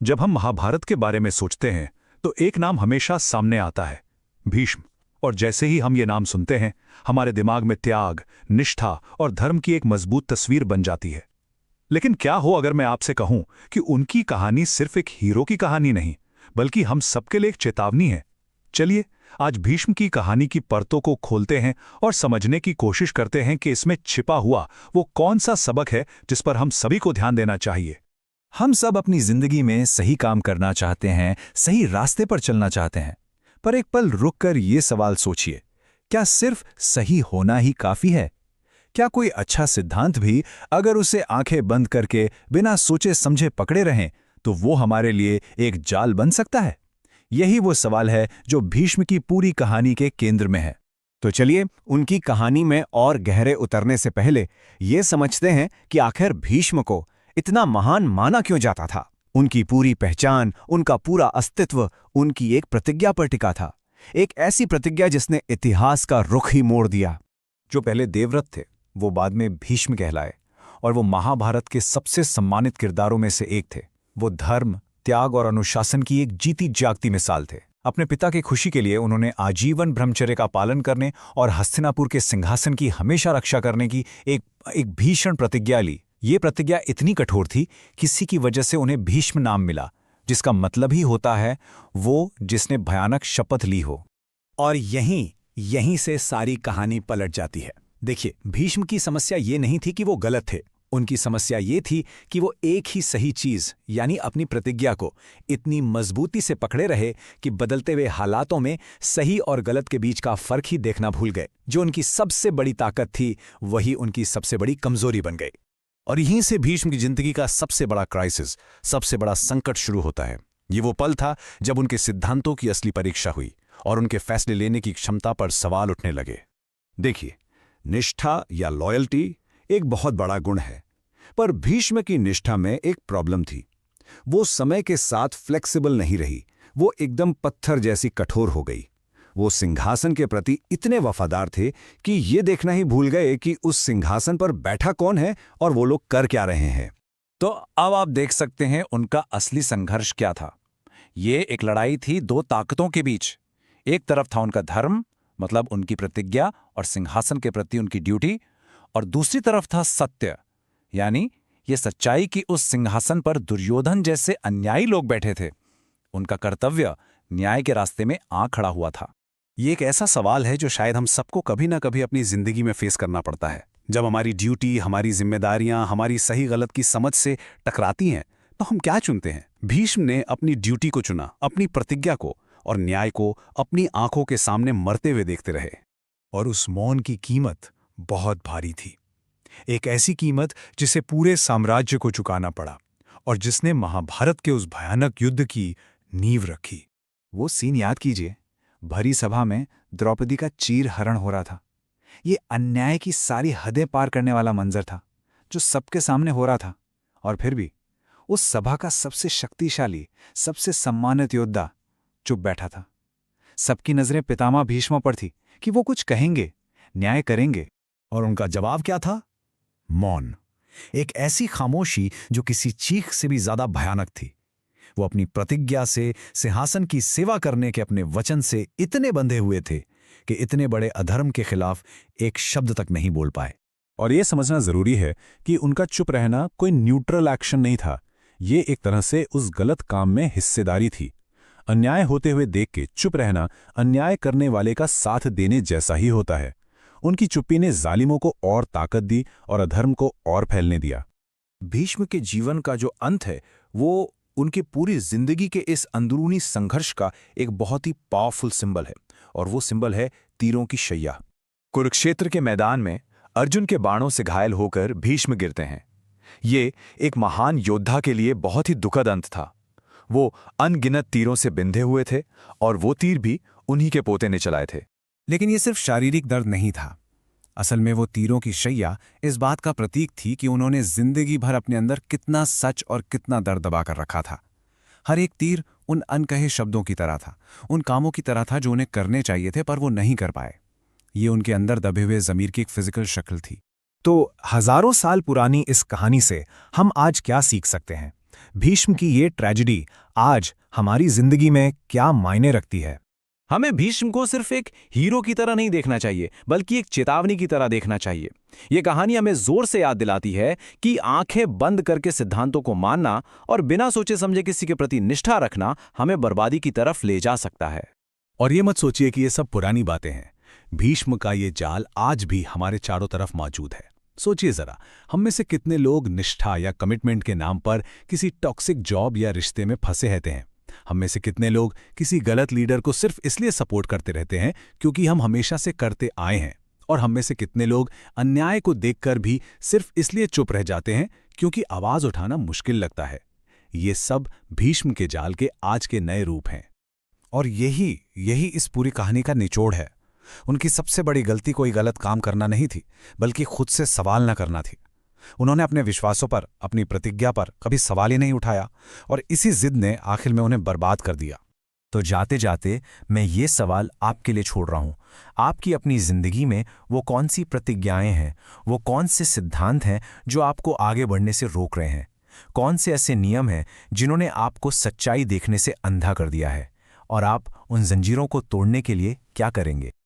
जब हम महाभारत के बारे में सोचते हैं तो एक नाम हमेशा सामने आता है, भीष्म। और जैसे ही हम ये नाम सुनते हैं, हमारे दिमाग में त्याग, निष्ठा और धर्म की एक मजबूत तस्वीर बन जाती है। लेकिन क्या हो अगर मैं आपसे कहूं कि उनकी कहानी सिर्फ एक हीरो की कहानी नहीं, बल्कि हम सबके लिए एक चेतावनी है। चलिए आज भीष्म की कहानी की परतों को खोलते हैं और समझने की कोशिश करते हैं कि इसमें छिपा हुआ वो कौन सा सबक है जिस पर हम सभी को ध्यान देना चाहिए। हम सब अपनी जिंदगी में सही काम करना चाहते हैं, सही रास्ते पर चलना चाहते हैं। पर एक पल रुककर ये सवाल सोचिए, क्या सिर्फ सही होना ही काफी है? क्या कोई अच्छा सिद्धांत भी अगर उसे आंखें बंद करके बिना सोचे समझे पकड़े रहें तो वो हमारे लिए एक जाल बन सकता है? यही वो सवाल है जो भीष्म की पूरी कहानी के केंद्र में है। तो चलिए उनकी कहानी में और गहरे उतरने से पहले ये समझते हैं कि आखिर भीष्म को इतना महान माना क्यों जाता था। उनकी पूरी पहचान, उनका पूरा अस्तित्व उनकी एक प्रतिज्ञा पर टिका था। एक ऐसी प्रतिज्ञा जिसने इतिहास का रुख ही मोड़ दिया। जो पहले देवव्रत थे वो बाद में भीष्म कहलाए और वो महाभारत के सबसे सम्मानित किरदारों में से एक थे। वो धर्म, त्याग और अनुशासन की एक जीती जागती मिसाल थे। अपने पिता की खुशी के लिए उन्होंने आजीवन ब्रह्मचर्य का पालन करने और हस्तिनापुर के सिंहासन की हमेशा रक्षा करने की एक भीषण प्रतिज्ञा ली। ये प्रतिज्ञा इतनी कठोर थी, किसी की वजह से उन्हें भीष्म नाम मिला, जिसका मतलब ही होता है वो जिसने भयानक शपथ ली हो। और यहीं से सारी कहानी पलट जाती है। देखिए, भीष्म की समस्या ये नहीं थी कि वो गलत थे। उनकी समस्या ये थी कि वो एक ही सही चीज यानी अपनी प्रतिज्ञा को इतनी मजबूती से पकड़े रहे कि बदलते हुए हालातों में सही और गलत के बीच का फर्क ही देखना भूल गए। जो उनकी सबसे बड़ी ताकत थी वही उनकी सबसे बड़ी कमजोरी बन गई। और यहीं से भीष्म की जिंदगी का सबसे बड़ा क्राइसिस, सबसे बड़ा संकट शुरू होता है। ये वो पल था जब उनके सिद्धांतों की असली परीक्षा हुई और उनके फैसले लेने की क्षमता पर सवाल उठने लगे। देखिए, निष्ठा या लॉयल्टी एक बहुत बड़ा गुण है, पर भीष्म की निष्ठा में एक प्रॉब्लम थी। वो समय के साथ फ्लेक्सिबल नहीं रही, वो एकदम पत्थर जैसी कठोर हो गई। वो सिंहासन के प्रति इतने वफादार थे कि ये देखना ही भूल गए कि उस सिंहासन पर बैठा कौन है और वो लोग कर क्या रहे हैं। तो अब आप देख सकते हैं उनका असली संघर्ष क्या था। ये एक लड़ाई थी दो ताकतों के बीच। एक तरफ था उनका धर्म, मतलब उनकी प्रतिज्ञा और सिंहासन के प्रति उनकी ड्यूटी, और दूसरी तरफ था सत्य, यानी ये सच्चाई कि उस सिंहासन पर दुर्योधन जैसे अन्यायी लोग बैठे थे। उनका कर्तव्य न्याय के रास्ते में आ खड़ा हुआ था। ये एक ऐसा सवाल है जो शायद हम सबको कभी ना कभी अपनी जिंदगी में फेस करना पड़ता है। जब हमारी ड्यूटी, हमारी जिम्मेदारियां, हमारी सही गलत की समझ से टकराती हैं तो हम क्या चुनते हैं? भीष्म ने अपनी ड्यूटी को चुना, अपनी प्रतिज्ञा को, और न्याय को अपनी आंखों के सामने मरते हुए देखते रहे। और उस मौन की कीमत बहुत भारी थी। एक ऐसी कीमत जिसे पूरे साम्राज्य को चुकाना पड़ा और जिसने महाभारत के उस भयानक युद्ध की नींव रखी। वो सीन याद कीजिए, भरी सभा में द्रौपदी का चीर हरण हो रहा था। ये अन्याय की सारी हदें पार करने वाला मंजर था जो सबके सामने हो रहा था। और फिर भी उस सभा का सबसे शक्तिशाली, सबसे सम्मानित योद्धा चुप बैठा था। सबकी नजरें पितामह भीष्म पर थी कि वो कुछ कहेंगे, न्याय करेंगे। और उनका जवाब क्या था? मौन। एक ऐसी खामोशी जो किसी चीख से भी ज्यादा भयानक थी। वो अपनी प्रतिज्ञा से, सिंहासन की सेवा करने के अपने वचन से इतने बंधे हुए थे कि इतने बड़े अधर्म के खिलाफ एक शब्द तक नहीं बोल पाए। और ये समझना जरूरी है कि उनका चुप रहना कोई न्यूट्रल एक्शन नहीं था। ये एक तरह से उस गलत काम में हिस्सेदारी थी। अन्याय होते हुए देख के चुप रहना अन्याय करने वाले का साथ देने जैसा ही होता है। उनकी चुप्पी ने जालिमों को और ताकत दी और अधर्म को और फैलने दिया। भीष्म के जीवन का जो अंत है वो उनकी पूरी जिंदगी के इस अंदरूनी संघर्ष का एक बहुत ही पावरफुल सिंबल है, और वो सिंबल है तीरों की शैया। कुरुक्षेत्र के मैदान में अर्जुन के बाणों से घायल होकर भीष्म गिरते हैं। ये एक महान योद्धा के लिए बहुत ही दुखद अंत था। वो अनगिनत तीरों से बिंधे हुए थे और वो तीर भी उन्हीं के पोते ने चलाए थे। लेकिन ये सिर्फ शारीरिक दर्द नहीं था। असल में वो तीरों की शैया इस बात का प्रतीक थी कि उन्होंने जिंदगी भर अपने अंदर कितना सच और कितना दर्द दबा कर रखा था। हर एक तीर उन अनकहे शब्दों की तरह था, उन कामों की तरह था जो उन्हें करने चाहिए थे पर वो नहीं कर पाए। ये उनके अंदर दबे हुए ज़मीर की एक फिजिकल शक्ल थी। तो हजारों साल पुरानी इस कहानी से हम आज क्या सीख सकते हैं? भीष्म की ये ट्रेजेडी आज हमारी जिंदगी में क्या मायने रखती है। हमें भीष्म को सिर्फ एक हीरो की तरह नहीं देखना चाहिए, बल्कि एक चेतावनी की तरह देखना चाहिए। ये कहानी हमें जोर से याद दिलाती है कि आंखें बंद करके सिद्धांतों को मानना और बिना सोचे समझे किसी के प्रति निष्ठा रखना हमें बर्बादी की तरफ ले जा सकता है। और ये मत सोचिए कि ये सब पुरानी बातें हैं। भीष्म का ये जाल आज भी हमारे चारों तरफ मौजूद है। सोचिए जरा, हम में से कितने लोग निष्ठा या कमिटमेंट के नाम पर किसी टॉक्सिक जॉब या रिश्ते में फंसे रहते हैं। हम में से कितने लोग किसी गलत लीडर को सिर्फ इसलिए सपोर्ट करते रहते हैं क्योंकि हम हमेशा से करते आए हैं। और हम में से कितने लोग अन्याय को देखकर भी सिर्फ इसलिए चुप रह जाते हैं क्योंकि आवाज उठाना मुश्किल लगता है। ये सब भीष्म के जाल के आज के नए रूप हैं। और यही इस पूरी कहानी का निचोड़ है। उनकी सबसे बड़ी गलती कोई गलत काम करना नहीं थी, बल्कि खुद से सवाल न करना थी। उन्होंने अपने विश्वासों पर, अपनी प्रतिज्ञा पर कभी सवाल ही नहीं उठाया, और इसी जिद ने आखिर में उन्हें बर्बाद कर दिया। तो जाते जाते मैं ये सवाल आपके लिए छोड़ रहा हूं। आपकी अपनी जिंदगी में वो कौन सी प्रतिज्ञाएं हैं, वो कौन से सिद्धांत हैं जो आपको आगे बढ़ने से रोक रहे हैं? कौन से ऐसे नियम हैं जिन्होंने आपको सच्चाई देखने से अंधा कर दिया है? और आप उन जंजीरों को तोड़ने के लिए क्या करेंगे?